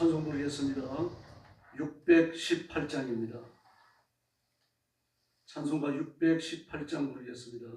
찬송 부르겠습니다. 618장입니다. 찬송가 618장 부르겠습니다.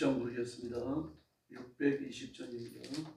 장 부르겠습니다. 620장입니다.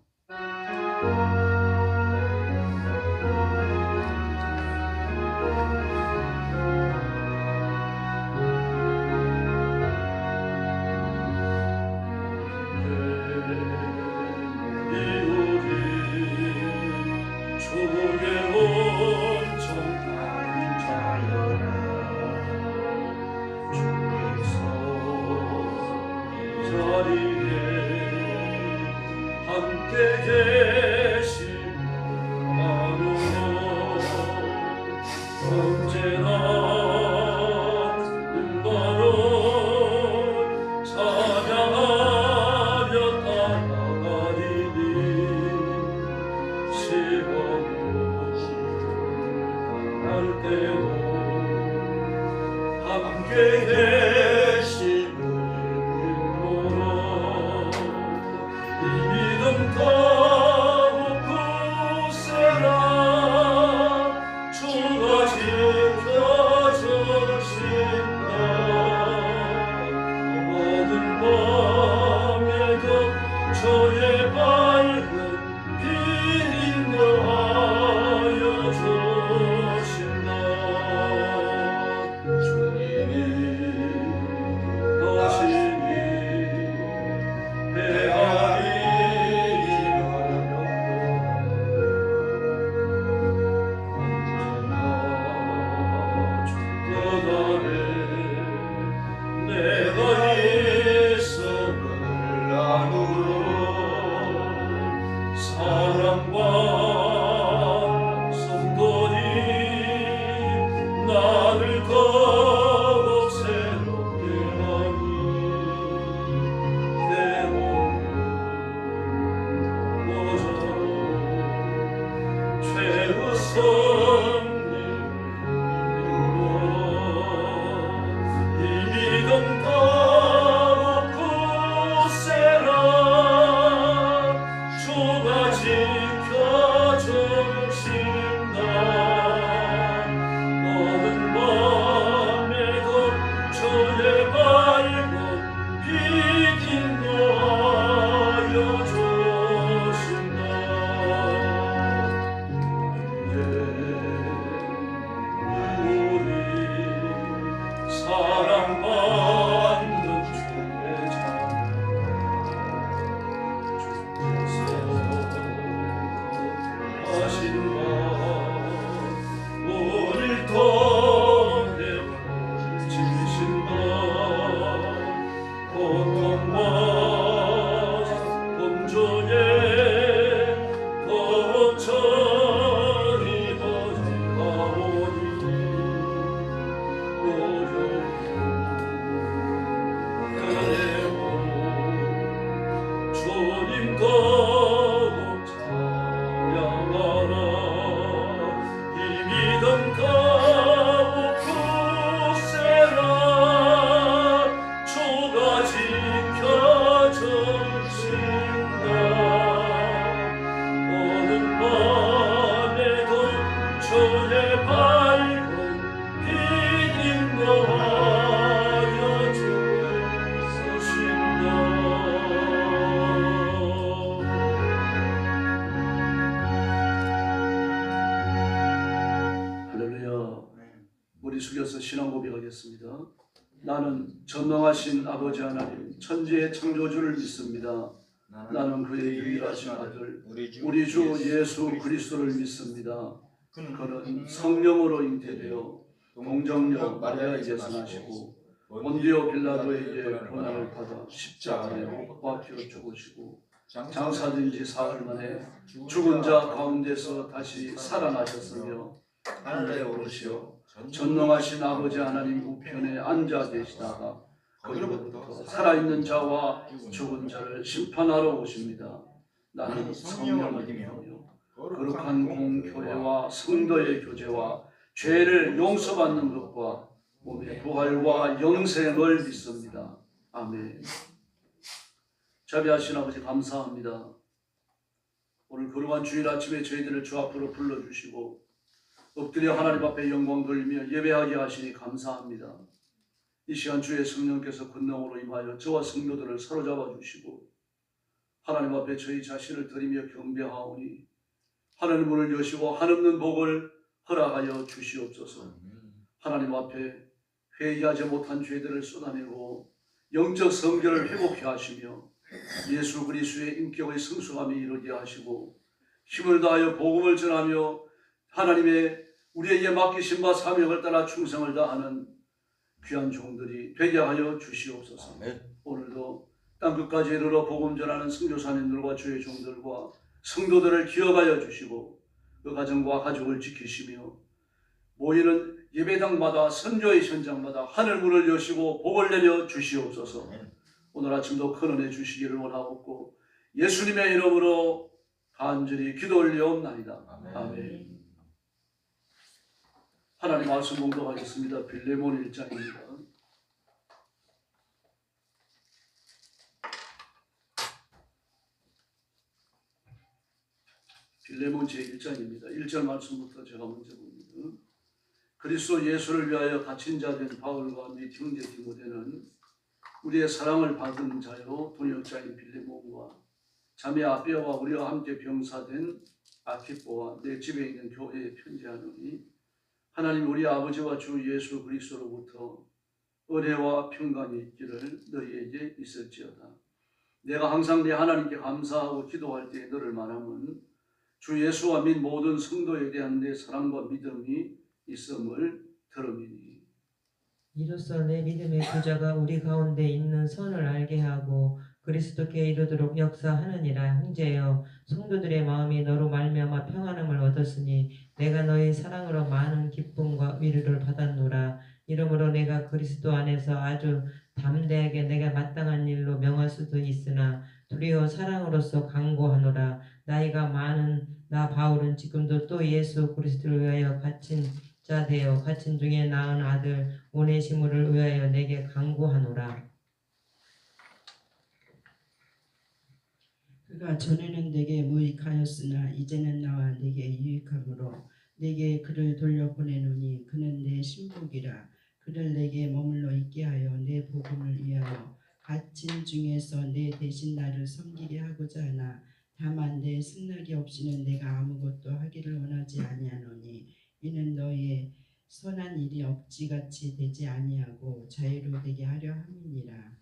좁아지켜 숙여서 신앙 고백하겠습니다. 나는 전능하신 아버지 하나님 천지의 창조주를 믿습니다. 나는 그의 유일하신 아들 우리 주 예수 그리스도를 믿습니다. 그는 성령으로 잉태되어 동정녀 마리아에게서 나시고 본디오 빌라도에게 고난을 받아 십자가에 못 박혀 죽으시고 장사된 지 사흘 만에 죽은 자 가운데서 다시 살아나셨으며 하늘에 오르시어 전능하신 아버지 하나님 우편에 앉아 계시다가 거기로부터 살아있는 자와 죽은 자를 심판하러 오십니다. 나는 성령을 믿으며 거룩한 공교회와 성도의 교제와 죄를 용서받는 것과 몸의 부활과 영생을 믿습니다. 아멘. 자비하신 아버지 감사합니다. 오늘 거룩한 주일 아침에 저희들을 주 앞으로 불러주시고 엎드려 하나님 앞에 영광 돌리며 예배하게 하시니 감사합니다. 이 시간 주의 성령께서 권능으로 임하여 저와 성도들을 사로잡아 주시고 하나님 앞에 저희 자신을 드리며 경배하오니 하늘 문을 여시고 한없는 복을 허락하여 주시옵소서. 하나님 앞에 회개하지 못한 죄들을 쏟아내고 영적 성결을 회복해 하시며 예수 그리스도의 인격의 성숙함이 이루게 하시고 힘을 다하여 복음을 전하며 하나님의 우리에게 맡기신 바 사명을 따라 충성을 다하는 귀한 종들이 되게 하여 주시옵소서. 오늘도 땅끝까지 이르러 복음 전하는 선교사님들과 주의 종들과 성도들을 기억하여 주시고 그 가정과 가족을 지키시며 모이는 예배당마다 선교의 현장마다 하늘 문을 여시고 복을 내려 주시옵소서. 오늘 아침도 큰 은혜 주시기를 원하옵고 예수님의 이름으로 간절히 기도 올리옵나이다. 아멘. 하나님 말씀 공독하겠습니다. 빌레몬 1장입니다. 빌레몬 제1장입니다. 1절 말씀부터 제가 먼저 봅니다. 그리스도 예수를 위하여 갇힌 자 된 바울과 및 형제 디모데는 우리의 사랑을 받은 자요 동역자인 빌레몬과 자매 아비아와 우리와 함께 병사된 아키포와 내 집에 있는 교회에 편지하노니 하나님 우리 아버지와 주 예수 그리스도로부터 은혜와 평강이 있기를 너희에게 있을지어다. 내가 항상 내 하나님께 감사하고 기도할 때 너를 말하면 주 예수와 및 모든 성도에 대한 내 사랑과 믿음이 있음을 들음이니 이로써 내 믿음의 부자가 우리 가운데 있는 선을 알게 하고 그리스도께 이르도록 역사하느니라. 형제여 성도들의 마음이 너로 말미암아 평안함을 얻었으니 내가 너희 사랑으로 많은 기쁨과 위로를 받았노라. 이러므로 내가 그리스도 안에서 아주 담대하게 내가 마땅한 일로 명할 수도 있으나 두려워 사랑으로서 강구하노라. 나이가 많은 나 바울은 지금도 또 예수 그리스도를 위하여 갇힌 자 되어 갇힌 중에 낳은 아들 오네시모를 위하여 내게 간구하노라. 그가 전에는 내게 무익하였으나 이제는 나와 내게 유익함으로 내게 그를 돌려보내노니 그는 내 신복이라. 그를 내게 머물러 있게 하여 내 복음을 위하여 갇힌 중에서 내 대신 나를 섬기게 하고자 하나 다만 내 승낙이 없이는 내가 아무것도 하기를 원하지 아니하노니 이는 너희의 선한 일이 억지같이 되지 아니하고 자유로 되게 하려 함이니라.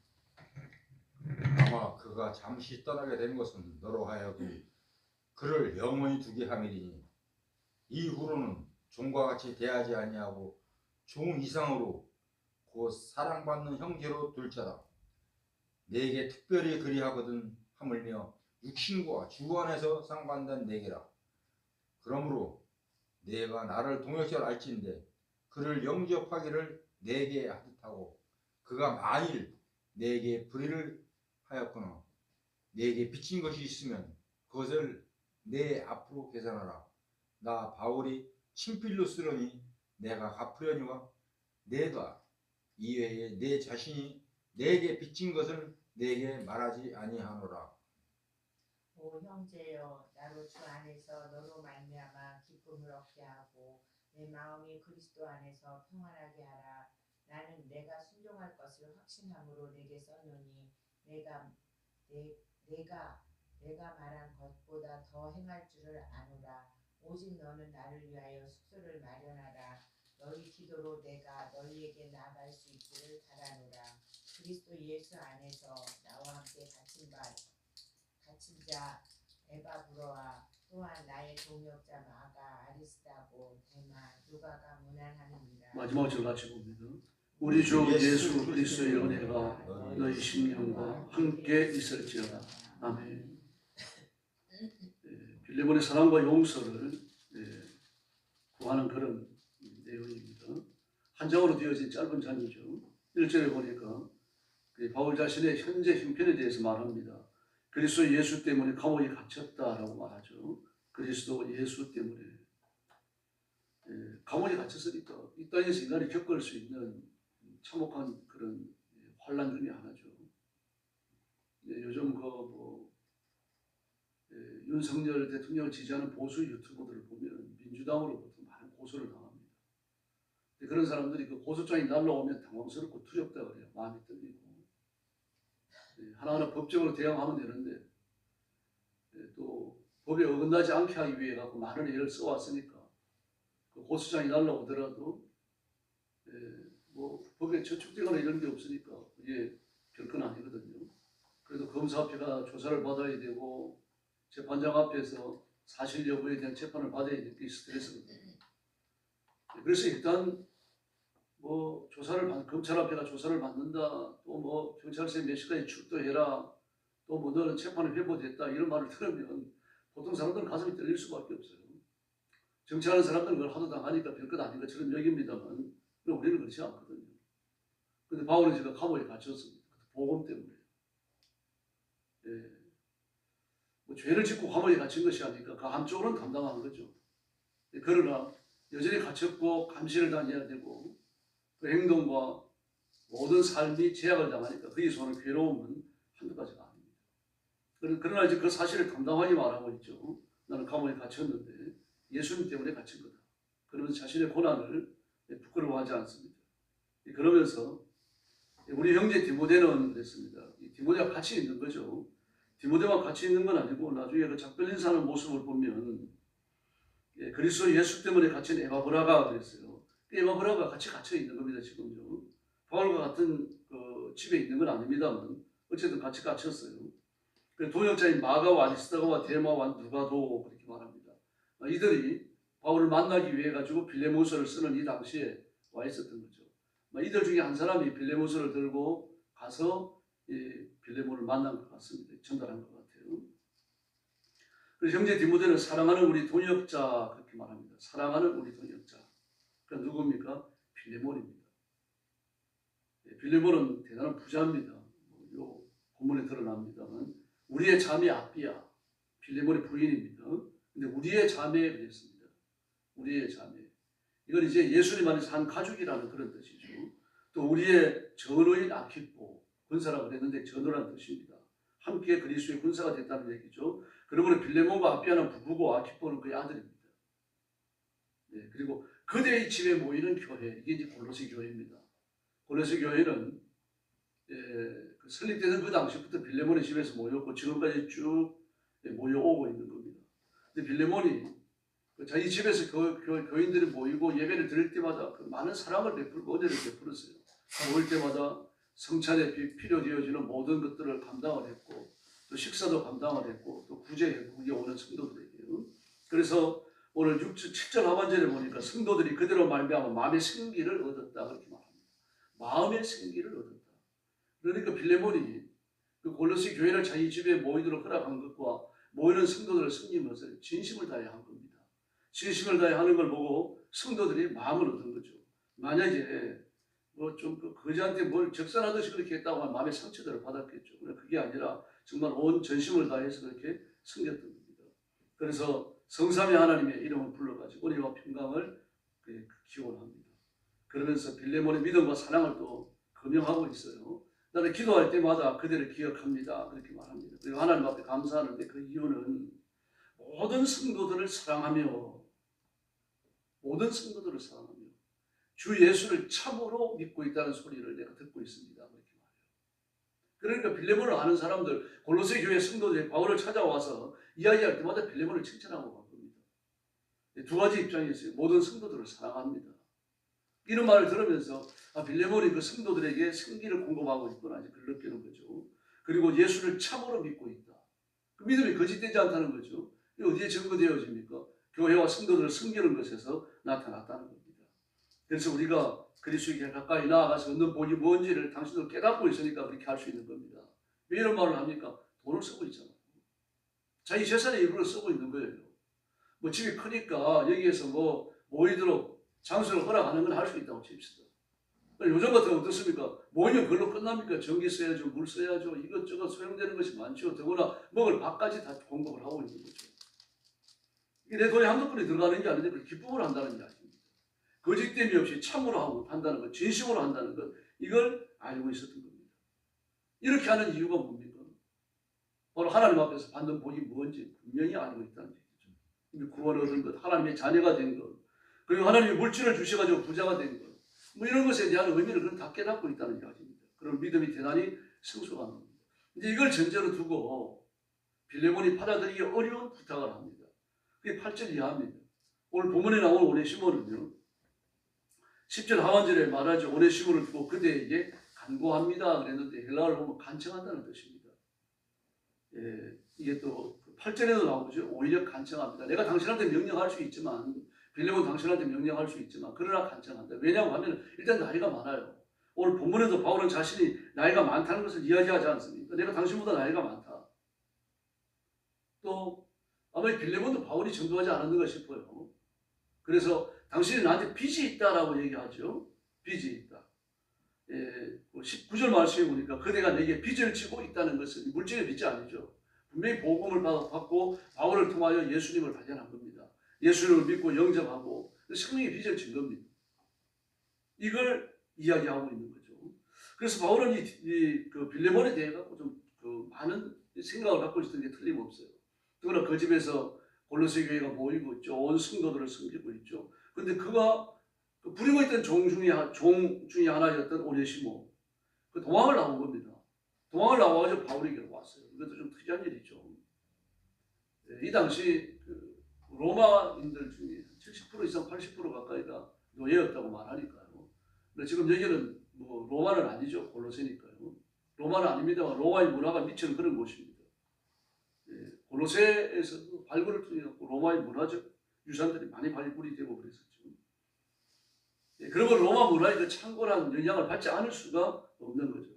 아마 그가 잠시 떠나게 된 것은 너로 하여금 그를 영원히 두게 함이리니 이후로는 종과 같이 대하지 아니하고 종 이상으로 곧 사랑받는 형제로 둘 자라. 내게 특별히 그리하거든 하물며 육신과 주 안에서 상관된 내게라. 그러므로 내가 나를 동역자로 알진대 그를 영접하기를 내게 하듯하고 그가 만일 내게 불의를 하였거나 내게 빚진 것이 있으면 그것을 내 앞으로 계산하라. 나 바울이 친필로 쓰려니 내가 갚으려니와 내가 이외에 내 자신이 내게 빚진 것을 내게 말하지 아니하노라. 오 형제여 나로 주 안에서 너로 말미암아 기쁨을 얻게 하고 내 마음이 그리스도 안에서 평안하게 하라. 나는 내가 순종할 것을 확신함으로 내게 썼노니 내가 말한 것보다 더 행할 줄을 아노라. 오직 너는 나를 위하여 숙소를 마련하라. 너희 기도로 내가 너희에게 나아갈 수 있기를 바라노라. 그리스도 예수 안에서 나와 함께 갇힌 자 에바브로와 또한 나의 동역자 마가 아리스다고 데마 누가가 문안하느니라. 마지막 절 같이 봅니다. 우리 주 예수 그리스도의 은혜가 너희 심령과 함께 있을지어다. 아멘. 빌레몬의 사랑과 용서를 구하는 그런 내용입니다. 한 장으로 되어진 짧은 장이죠. 1절에 보니까 바울 자신의 현재 형편에 대해서 말합니다. 그리스도 예수 때문에 감옥에 갇혔다라고 말하죠. 그리스도 예수 때문에 감옥에 갇혔으니까 이 땅에서 인간이 겪을 수 있는 참혹한 그런 환난 중에 하나죠. 요즘 윤석열 대통령을 지지하는 보수 유튜버들을 보면 민주당으로부터 많은 고소를 당합니다. 그런 사람들이 그 고소장이 날라오면 당황스럽고 두렵다 그래요. 마음이 떨리고. 하나하나 법적으로 대응하면 되는데 또 법에 어긋나지 않게 하기 위해 갖고 많은 애를 써왔으니까 그 고소장이 날라오더라도 법에 저촉되거나 이런 게 없으니까 이게 별건 아니거든요. 그래도 검사 앞에가 조사를 받아야 되고 재판장 앞에서 사실 여부에 대한 재판을 받아야 되는 게 스트레스거든요. 그래서 일단 검찰 앞에가 조사를 받는다, 또 경찰서에 몇 시까지 출두해라, 또 너는 재판을 회부됐다 이런 말을 들으면 보통 사람들은 가슴이 떨릴 수밖에 없어요. 정치하는 사람들은 그걸 하도 당하니까 별것 아닌 것처럼 여깁니다만 우리는 그렇지 않거든요. 근데 바울은 지금 감옥에 갇혔습니다. 복음 때문에. 죄를 짓고 감옥에 갇힌 것이 아니니까 그 한쪽으로는 감당한 거죠. 그러나 여전히 갇혔고 감시를 당해야 되고 그 행동과 모든 삶이 제약을 당하니까 그에서 오는 괴로움은 한두 가지가 아닙니다. 그러나 이제 그 사실을 당당하게 말하고 있죠. 나는 감옥에 갇혔는데 예수님 때문에 갇힌 거다. 그러면서 자신의 고난을 부끄러워하지 않습니다. 그러면서 우리 형제 디모데는 그랬습니다. 디모데가 같이 있는 거죠. 디모데와 같이 있는 건 아니고 나중에 그 작별인 사는 모습을 보면 그리스도 예수 때문에 갇힌 에바브라가 그랬어요. 에바브라가 같이 갇혀 있는 겁니다. 지금요. 바울과 같은 집에 있는 건 아닙니다만 어쨌든 같이 갇혔어요. 동역자인 마가와 아리스다고와 데마와 누가도 그렇게 말합니다. 이들이 바울을 만나기 위해 가지고 빌레몬서를 쓰는 이 당시에 와 있었던 거죠. 이들 중에 한 사람이 빌레몬서를 들고 가서 빌레몬을 만난 것 같습니다. 전달한 것 같아요. 그래서 형제 디모데는 사랑하는 우리 동역자 그렇게 말합니다. 사랑하는 우리 동역자. 그러니까 누굽니까? 빌레몬입니다. 빌레몬은 대단한 부자입니다. 요 본문에 드러납니다만 우리의 자매 아비야 빌레몬의 부인입니다. 근데 우리의 자매 그랬습니다. 우리의 자매. 이건 이제 예수님 안에서 한 가족이라는 그런 뜻이죠. 또 우리의 전우인 아키포 군사라고 그랬는데 전우라는 뜻입니다. 함께 그리스도의 군사가 됐다는 얘기죠. 그러므로 빌레몬과 아비아는 부부고 아키포는 그의 아들입니다. 그리고 그대의 집에 모이는 교회, 이게 이제 골로새 교회입니다. 골로새 교회는 설립되는 그 당시부터 빌레몬의 집에서 모였고 지금까지 쭉 모여오고 있는 겁니다. 근데 빌레몬이 자기 집에서 교인들이 모이고 예배를 드릴 때마다 그 많은 사랑을 베풀고 은혜를 베풀었어요. 모일 때마다 성찬에 필요되어지는 모든 것들을 감당을 했고 또 식사도 감당을 했고 또 구제에 오는 성도들에게요. 그래서 오늘 7절 하반절에 보니까 성도들이 그대로 말미암아 마음의 생기를 얻었다 그렇게 말합니다. 마음의 생기를 얻었다. 그러니까 빌레몬이 그 골로새 교회를 자기 집에 모이도록 허락한 것과 모이는 성도들을 섬기는 것을 진심을 다해 한 겁니다. 진심을 다해 하는 걸 보고 성도들이 마음을 얻은 거죠. 만약에 좀 거지한테 뭘 적선하듯이 그렇게 했다고 하면 마음의 상처들을 받았겠죠. 그러나 그게 아니라 정말 온 전심을 다해서 그렇게 섬겼던 겁니다. 그래서 성삼위 하나님의 이름을 불러가지고 은혜와 평강을 기원합니다. 그러면서 빌레몬의 믿음과 사랑을 또 금영하고 있어요. 나는 기도할 때마다 그들을 기억합니다. 그렇게 말합니다. 그리고 하나님 앞에 감사하는데 그 이유는 모든 성도들을 사랑하며 주 예수를 참으로 믿고 있다는 소리를 내가 듣고 있습니다. 그렇게 말해요. 그러니까 빌레몬을 아는 사람들, 골로새 교회 성도들이 바울을 찾아와서 이야기할 때마다 빌레몬을 칭찬하고 간 겁니다. 두 가지 입장이 있어요. 모든 성도들을 사랑합니다. 이런 말을 들으면서 빌레몬이 그 성도들에게 생기를 공급하고 있구나 이제 그걸 느끼는 거죠. 그리고 예수를 참으로 믿고 있다. 그 믿음이 거짓되지 않다는 거죠. 이게 어디에 증거되어집니까? 교회와 성도들을 섬기는 것에서 나타났다는 겁니다. 그래서 우리가 그리스도에게 가까이 나아가서 얻는 복이 뭔지를 당신들 깨닫고 있으니까 그렇게 할 수 있는 겁니다. 왜 이런 말을 합니까? 돈을 쓰고 있잖아요. 자기 재산의 일부를 쓰고 있는 거예요. 뭐 집이 크니까 여기에서 뭐 모이도록 장소를 허락하는 건 할 수 있다고 칩시다. 요즘 같은 건 어떻습니까? 모이면 그걸로 끝납니까? 전기 써야죠, 물 써야죠, 이것저것 소용되는 것이 많죠. 더구나 먹을 밥까지 다 공급을 하고 있는 거죠. 이게 내 돈이 한두 푼이 들어가는 게 아닌데 그 기쁨을 한다는 이야기입니다. 거짓됨이 없이 참으로 하고 한다는 것, 진심으로 한다는 것, 이걸 알고 있었던 겁니다. 이렇게 하는 이유가 뭡니까? 바로 하나님 앞에서 받는 복이 뭔지 분명히 알고 있다는 얘기죠. 이미 구원을 얻은 것, 하나님의 자녀가 된 것, 그리고 하나님이 물질을 주셔가지고 부자가 된 것, 뭐 이런 것에 대한 의미를 그런 다 깨닫고 있다는 이야기입니다. 그런 믿음이 대단히 성숙한 겁니다. 이제 이걸 전제로 두고 빌레몬이 받아들이기 어려운 부탁을 합니다. 그게 8절 이하입니다. 오늘 본문에 나온 오네시모는요, 10절 하반절에 말하죠. 오네시모를 두고 그대에게 간구합니다 그랬는데 헬라어를 보면 간청한다는 뜻입니다. 예, 이게 또 8절에도 나오죠. 오히려 간청합니다. 내가 당신한테 명령할 수 있지만, 빌레몬 당신한테 명령할 수 있지만 그러나 간청한다. 왜냐하고 하면 일단 나이가 많아요. 오늘 본문에도 바울은 자신이 나이가 많다는 것을 이야기하지 않습니까? 내가 당신보다 나이가 많다. 또 아마 빌레몬도 바울이 전도하지 않았는가 싶어요. 그래서 당신이 나한테 빚이 있다라고 얘기하죠. 빚이 있다. 19절 말씀에 보니까 그대가 내게 빚을 지고 있다는 것은 물질의 빚이 아니죠. 분명히 복음을 받고 바울을 통하여 예수님을 발견한 겁니다. 예수님을 믿고 영접하고 생명의 빚을 진 겁니다. 이걸 이야기하고 있는 거죠. 그래서 바울은 그 빌레몬에 대해 갖고 좀 그 많은 생각을 갖고 있었던 게 틀림없어요. 더구나 그 집에서 골로새 교회가 모이고 있죠. 온 성도들을 섬기고 있죠. 그런데 그가 부리고 있던 종 중에 하나였던 오네시모, 그 도망을 나온 겁니다. 도망을 나와가지고 바울에게 왔어요. 이것도 좀 특이한 일이죠. 이 당시 그 로마인들 중에 70% 이상 80% 가까이가 노예였다고 말하니까요. 근데 지금 여기는 뭐 로마는 아니죠. 골로새니까요. 로마는 아닙니다만 로마의 문화가 미치는 그런 곳입니다. 골로새에서 발굴을 통해 로마의 문화적 유산들이 많이 발굴이 되고 그랬었죠. 그리고 로마 문화의 그 창궐한 영향을 받지 않을 수가 없는 거죠.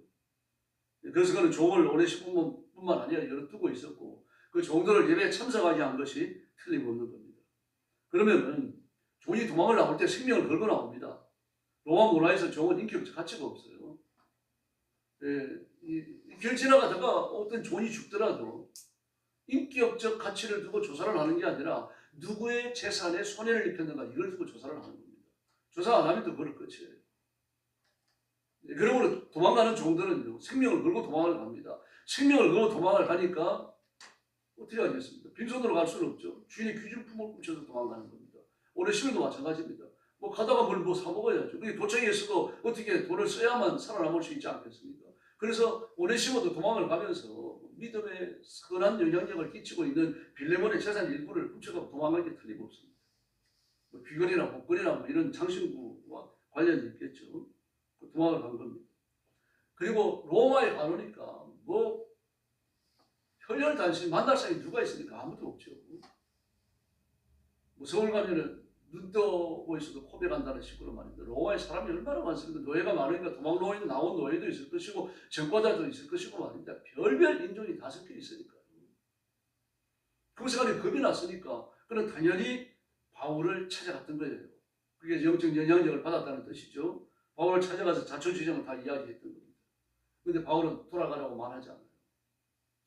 그래서 그는 종을 오네시모뿐만 아니라 여러 두고 있었고 그 종들을 예배에 참석하게 한 것이 틀림없는 겁니다. 그러면은 종이 도망을 나올 때 생명을 걸고 나옵니다. 로마 문화에서 종은 인격적 가치가 없어요. 길 지나가다가 어떤 종이 죽더라도 인격적 가치를 두고 조사를 하는 게 아니라 누구의 재산에 손해를 입혔는가 이걸 두고 조사를 하는 겁니다. 조사 안 하면 또 그럴 끝이에요. 그러므로 도망가는 종들은 생명을 걸고 도망을 갑니다. 생명을 걸고 도망을 가니까 어떻게 하겠습니까? 빈손으로 갈 수는 없죠. 주인의 귀중품을 훔쳐서 도망가는 겁니다. 오네시모도 마찬가지입니다. 뭐 가다가 뭘 뭐 사 먹어야죠. 도청에서도 어떻게 돈을 써야만 살아남을 수 있지 않겠습니까? 그래서 오네시모도 도망을 가면서 믿음에 선한 영향력을 끼치고 있는 빌레몬의 재산 일부를 훔쳐가고 도망간 게 틀림없습니다. 뭐 귀걸이나 목걸이나 뭐 이런 장신구와 관련이 있겠죠. 도망을 간 겁니다. 그리고 로마에 가놓으니까 뭐 혈혈단신 만날 사람이 누가 있습니까? 아무도 없죠. 뭐 서울 가면은 눈 떠고 있어도 고백한다는 식으로 말입니다. 로마에 사람이 얼마나 많습니까? 노예가 많으니까 도망 노예도 나온 노예도 있을 것이고 전과자도 있을 것이고 말입니다. 별별 인종이 다 섞여 있으니까요. 그것에 관해 겁이 났으니까 그는 당연히 바울을 찾아갔던 거예요. 그게 영적 영향력을 받았다는 뜻이죠. 바울을 찾아가서 자초지종을 다 이야기했던 겁니다. 그런데 바울은 돌아가라고 말하지 않아요.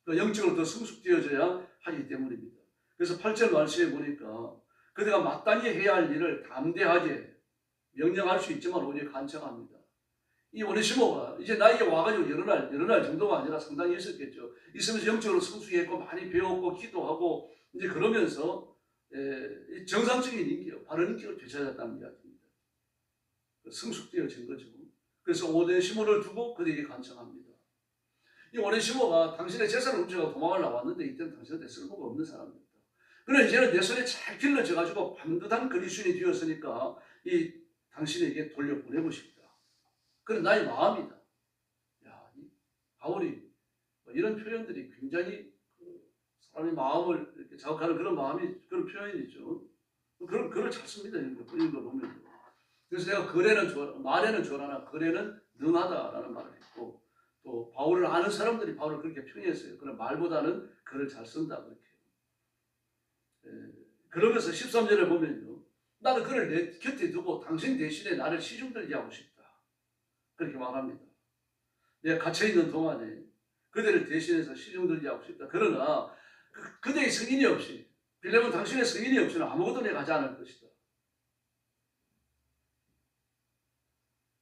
그러니까 영적으로 더 성숙되어져야 하기 때문입니다. 그래서 8절 말씀에 보니까 그대가 마땅히 해야 할 일을 담대하게 명령할 수 있지만 오히려 간청합니다. 이 오네시모가 이제 나에게 와가지고 여러 날 정도가 아니라 상당히 있었겠죠. 있으면서 영적으로 성숙했고 많이 배웠고 기도하고 이제 그러면서 정상적인 인격, 바른 인격을 되찾았다는 이야기입니다. 성숙되어진 거죠. 그래서 오네시모를 두고 그들에게 간청합니다. 이 오네시모가 당신의 재산을 훔쳐가고 도망을 나왔는데 이때는 당신한테 쓸모가 없는 사람입니다. 그러나 이제는 내 손에 잘 길러져가지고 반듯한 그리스도인이 되었으니까 당신에게 돌려보내고 싶다. 그런 나의 마음이다. 야, 이 바울이 이런 표현들이 굉장히 사람의 마음을 이렇게 자극하는 그런 마음이, 그런 표현이죠. 그런 글을 잘 씁니다. 이런 거 보면. 그래서 내가 말에는 조라나 글에는 능하다라는 말을 했고, 또 바울을 아는 사람들이 바울을 그렇게 표현했어요. 그런 말보다는 글을 잘 쓴다 그렇게. 그러면서 13절에 보면요, 나는 그를 내 곁에 두고 당신 대신에 나를 시중들게 하고 싶다. 그렇게 말합니다. 내가 갇혀있는 동안에 그대를 대신해서 시중들게 하고 싶다. 그러나 그대의 승인이 없이, 빌레몬 당신의 승인이 없이는 아무것도 내가 하지 않을 것이다.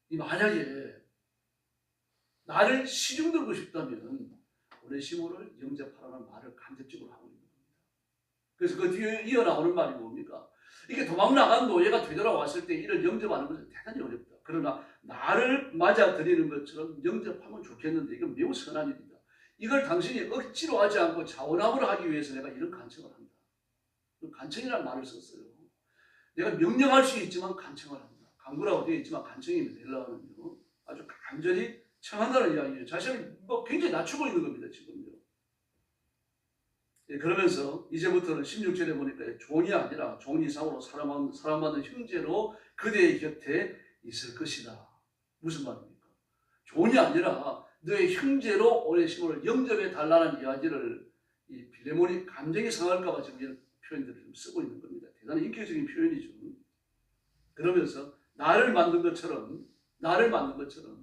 이 만약에 나를 시중들고 싶다면 오네시모를 영접하라는 말을 간접적으로 하고 있는 겁니다. 그래서 그 뒤에 이어나오는 말이 뭡니까? 이게 도망나간 노예가 되돌아왔을 때 이를 영접하는 것은 대단히 어렵다. 그러나 나를 맞아들이는 것처럼 영접하면 좋겠는데 이건 매우 선한 일이다. 이걸 당신이 억지로 하지 않고 자원함으로 하기 위해서 내가 이런 간청을 한다. 간청이라는 말을 썼어요. 내가 명령할 수 있지만 간청을 한다. 강구라고 되어 있지만 간청입니다. 헬라어는요. 아주 간절히 청한다는 이야기예요. 자신을 굉장히 낮추고 있는 겁니다. 지금요. 예, 그러면서 이제부터는 16절에 보니까 종이 아니라 종 이상으로 사랑받는 형제로 그대의 곁에 있을 것이다. 무슨 말입니까? 종이 아니라 너의 형제로 오네시모를 영접해 달라는 이야기를 이 빌레몬이 감정이 상할까 봐 지금 이런 표현들을 좀 쓰고 있는 겁니다. 대단히 인격적인 표현이죠. 그러면서 나를 만든 것처럼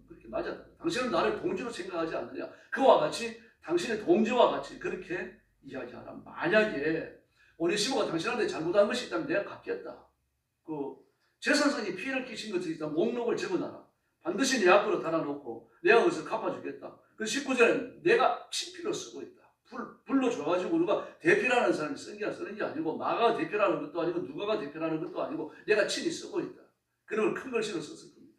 그렇게 맞아. 당신은 나를 동지로 생각하지 않느냐. 그와 같이 당신의 동지와 같이 그렇게 이야기하라. 만약에 오네시모가 당신한테 잘못한 것이 있다면 내가 갚겠다. 그 재산상의 피해를 끼친 것이 있다면 목록을 적어놔라. 반드시 내 앞으로 달아놓고 내가 그것을 갚아주겠다. 그 19절에 내가 친필로 쓰고 있다. 불러줘가지고 누가 대표라는 사람이 쓰는 게 아니고 마가가 대표라는 것도 아니고 누가가 대표라는 것도 아니고 내가 친히 쓰고 있다. 그런 큰 글씨로 썼을 겁니다.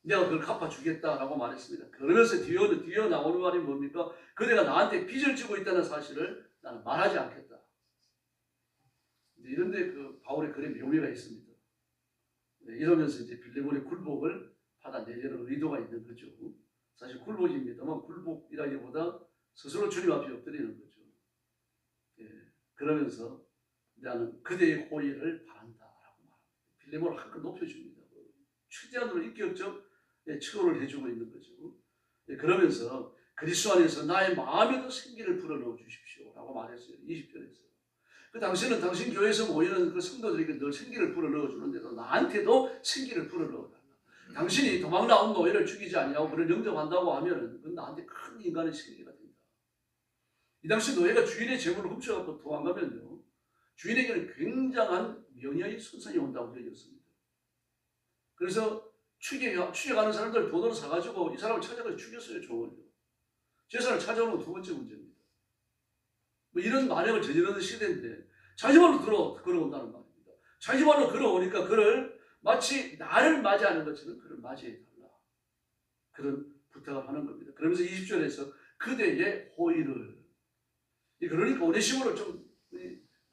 내가 그걸 갚아주겠다라고 말했습니다. 그러면서 뒤에 나오는 말이 뭡니까? 그대가 나한테 빚을 지고 있다는 사실을 나는 말하지 않겠다. 이런데 그 바울의 글에 묘미가 있습니다. 이러면서 이제 빌레몬의 굴복을 받아내려는 의도가 있는 거죠. 사실 굴복입니다만 굴복이라기보다 스스로 주님 앞에 엎드리는 거죠. 예, 그러면서 나는 그대의 호의를 바란다라고 말합니다. 빌레몬을 한껏 높여줍니다. 최대한으로 인격적 처우를 해주고 있는 거죠. 예, 그러면서 그리스도 안에서 나의 마음에도 생기를 불어넣어 주십시오라고 말했어요. 20절에서. 그 당신은 당신 교회에서 모이는 그 성도들에게 늘 생기를 불어넣어 주는데도 나한테도 생기를 불어넣어 달라. 당신이 도망 나온 노예를 죽이지 아니하고 그를 영접한다고 하면은 그건 나한테 큰 인간의 생기가 된다. 이 당시 노예가 주인의 재물을 훔쳐갖고 도망가면요, 주인에게는 굉장한 명예의 손상이 온다고 여겼습니다. 그래서 추격하는 사람들 돈으로 사가지고 이 사람을 찾아가서 죽였어요. 종을요. 재산을 찾아오는 건 두 번째 문제입니다. 뭐 이런 만행을 저지르는 시대인데 자기 말로 걸어온다는 말입니다. 자기 말로 걸어오니까 그를 마치 나를 맞이하는 것처럼 그를 맞이해달라. 그런 부탁을 하는 겁니다. 그러면서 20절에서 그대의 호의를, 그러니까 오네시모를 좀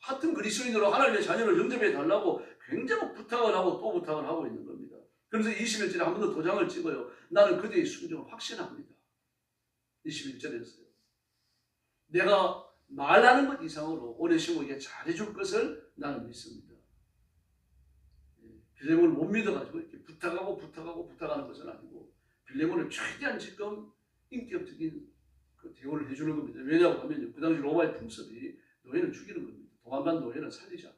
같은 그리스도인으로 하나님의 자녀를 영접해 달라고 굉장히 부탁을 하고 또 부탁을 하고 있는 겁니다. 그래서 21절에 한 번 더 도장을 찍어요. 나는 그대의 순종을 확신합니다. 21절에서요. 내가 말하는 것 이상으로 오네시모에게 잘해줄 것을 나는 믿습니다. 빌레몬을 못 믿어가지고 이렇게 부탁하는 것은 아니고 빌레몬을 최대한 지금 인격적인 그 대우를 해주는 겁니다. 왜냐하고 하면요, 그 당시 로마의 풍습이 노예를 죽이는 겁니다. 도망간 노예는 살리지 않아요.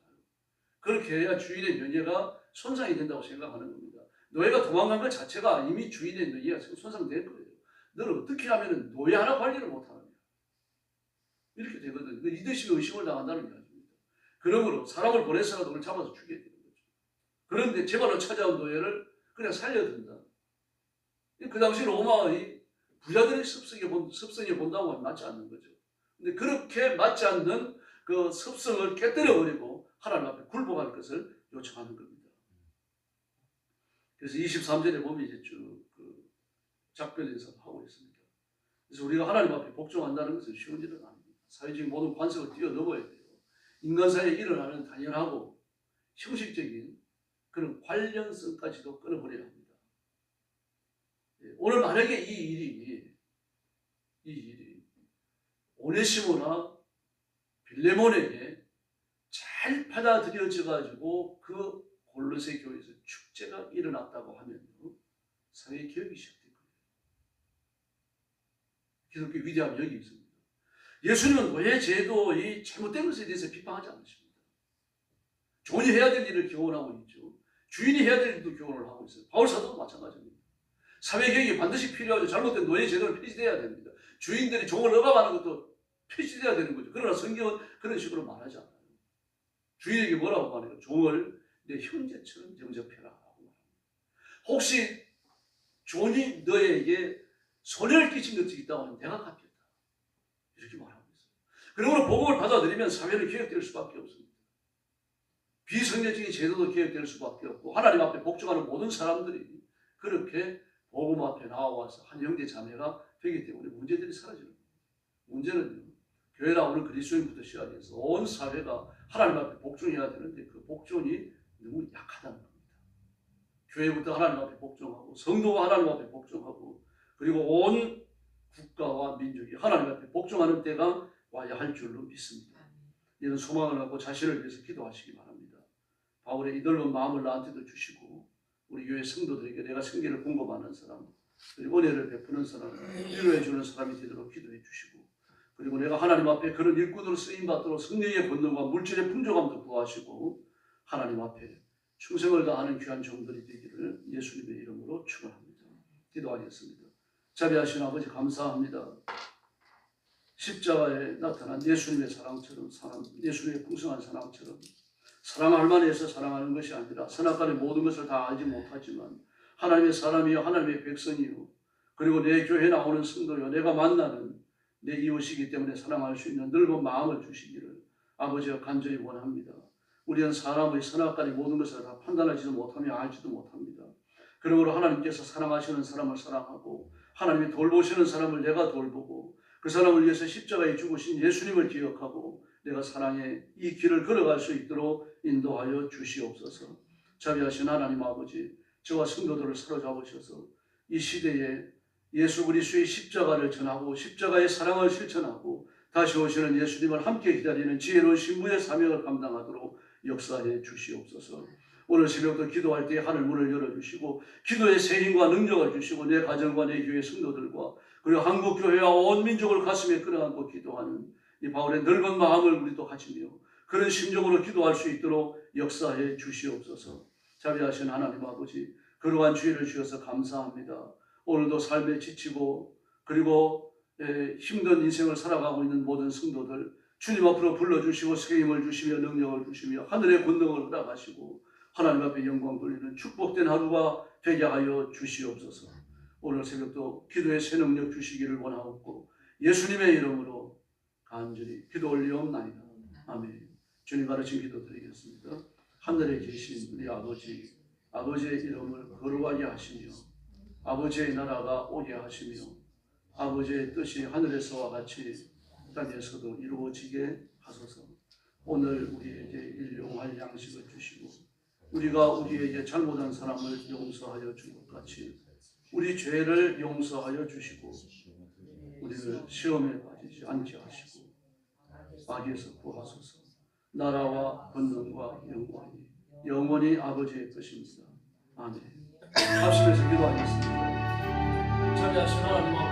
그렇게 해야 주인의 명예가 손상이 된다고 생각하는 겁니다. 노예가 도망간 것 자체가 이미 주인의 명예가 손상된 거예요. 너는 어떻게 하면 노예 하나 관리를 못하느냐. 이렇게 되거든요. 리더십에 의심을 당한다는 이야기입니다. 그러므로 사람을 보내서라도 그걸 잡아서 죽여야 되는 거죠. 그런데 제발로 찾아온 노예를 그냥 살려둔다. 그 당시 로마의 부자들의 습성에 본다고 하면 맞지 않는 거죠. 근데 그렇게 맞지 않는 그 습성을 깨뜨려버리고 하나님 앞에 굴복할 것을 요청하는 겁니다. 그래서 23절에 보면 이제 쭉 그 작별에서 하고 있습니다. 그래서 우리가 하나님 앞에 복종한다는 것은 쉬운 일은 아닙니다. 사회적인 모든 관습을 뛰어넘어야 돼요. 인간 사이에 일어나는 당연하고 형식적인 그런 관련성까지도 끊어버려야 합니다. 오늘 만약에 이 일이 오네시모나 빌레몬에게 잘 받아들여져 가지고 그 골로새 교회에서 축제가 일어났다고 하면 사회 개혁이 시작될 거예요. 기독교 위대함이 여기 있습니다. 예수님은 노예 제도의 잘못된 것에 대해서 비판하지 않으십니다. 종이 해야 될 일을 교훈하고 있죠. 주인이 해야 될 일도 교훈을 하고 있어요. 바울 사도도 마찬가지입니다. 사회 개혁이 반드시 필요하죠. 잘못된 노예 제도를 폐지돼야 됩니다. 주인들이 종을 억압하는 것도 폐지돼야 되는 거죠. 그러나 성경은 그런 식으로 말하지 않아요. 주인에게 뭐라고 말해요? 종을 내 형제처럼 영접해라 라고 말합니다. 혹시 종이 너에게 손해를 끼친 것이 있다고 하면 내가 갚겠다. 이렇게 말하고 있어요. 그러므로 복음을 받아들이면 사회는 개혁될 수밖에 없습니다. 비성례적인 제도도 개혁될 수밖에 없고 하나님 앞에 복종하는 모든 사람들이 그렇게 복음 앞에 나와서 한 형제 자매가 되기 때문에 문제들이 사라지는 거예요. 문제는요. 교회 나오는 그리스도인부터 시작해서 온 사회가 하나님 앞에 복종해야 되는데 그 복종이 너무 약하다는 겁니다. 교회부터 하나님 앞에 복종하고 성도가 하나님 앞에 복종하고 그리고 온 국가와 민족이 하나님 앞에 복종하는 때가 와야 할 줄로 믿습니다. 이런 소망을 갖고 자신을 위해서 기도하시기 바랍니다. 바울의 이 넓은 마음을 나한테도 주시고 우리 교회 성도들에게 내가 생기를 공급하는 사람 그리고 은혜를 베푸는 사람 위로해 주는 사람이 되도록 기도해 주시고 그리고 내가 하나님 앞에 그런 일꾼으로 쓰임받도록 성령의 권능과 물질의 풍족함도 구하시고 하나님 앞에 충성을 다하는 귀한 종들이 되기를 예수님의 이름으로 축원합니다. 기도하겠습니다. 자비하신 아버지 감사합니다. 십자가에 나타난 예수님의 사랑처럼 예수님의 풍성한 사랑처럼 사랑할 만해서 사랑하는 것이 아니라 선악간의 모든 것을 다 알지 못하지만 하나님의 사람이요 하나님의 백성이요 그리고 내 교회에 나오는 성도요 내가 만나는 내 이웃이기 때문에 사랑할 수 있는 넓은 마음을 주시기를 아버지가 간절히 원합니다. 우리는 사람의 선악간의 모든 것을 다 판단하지도 못하며 알지도 못합니다. 그러므로 하나님께서 사랑하시는 사람을 사랑하고 하나님이 돌보시는 사람을 내가 돌보고 그 사람을 위해서 십자가에 죽으신 예수님을 기억하고 내가 사랑의 이 길을 걸어갈 수 있도록 인도하여 주시옵소서. 자비하신 하나님 아버지 저와 성도들을 사로잡으셔서 이 시대에 예수 그리스도의 십자가를 전하고 십자가의 사랑을 실천하고 다시 오시는 예수님을 함께 기다리는 지혜로운 신부의 사명을 감당하도록 역사해 주시옵소서. 오늘 새벽도 기도할 때 하늘 문을 열어주시고 기도의 새 힘과 능력을 주시고 내 가정과 내 교회 성도들과 그리고 한국교회와 온 민족을 가슴에 끌어안고 기도하는 이 바울의 넓은 마음을 우리도 가지며 그런 심정으로 기도할 수 있도록 역사해 주시옵소서. 자비하신 하나님 아버지 그러한 주의를 주셔서 감사합니다. 오늘도 삶에 지치고 그리고 힘든 인생을 살아가고 있는 모든 성도들 주님 앞으로 불러주시고 새 힘을 주시며 능력을 주시며 하늘의 권능을 허락하시고 하나님 앞에 영광 돌리는 축복된 하루가 되게 하여 주시옵소서. 오늘 새벽도 기도의 새 능력 주시기를 원하옵고 예수님의 이름으로 간절히 기도 올리옵나이다. 아멘. 주님 가르친 기도 드리겠습니다. 하늘에 계신 우리 아버지 아버지의 이름을 거룩하게 하시며 아버지의 나라가 오게 하시며 아버지의 뜻이 하늘에서와 같이 땅에서도 이루어지게 하소서. 오늘 우리에게 일용할 양식을 주시고 우리가 우리에게 잘못한 사람을 용서하여 준 것 같이 우리 죄를 용서하여 주시고 우리를 시험에 빠지지 않게 하시고 악에서 구하소서. 나라와 권능과 영광이 영원히 아버지의 것입니다. 아멘. 합심해서 기도하겠습니다. 자비하신 하나님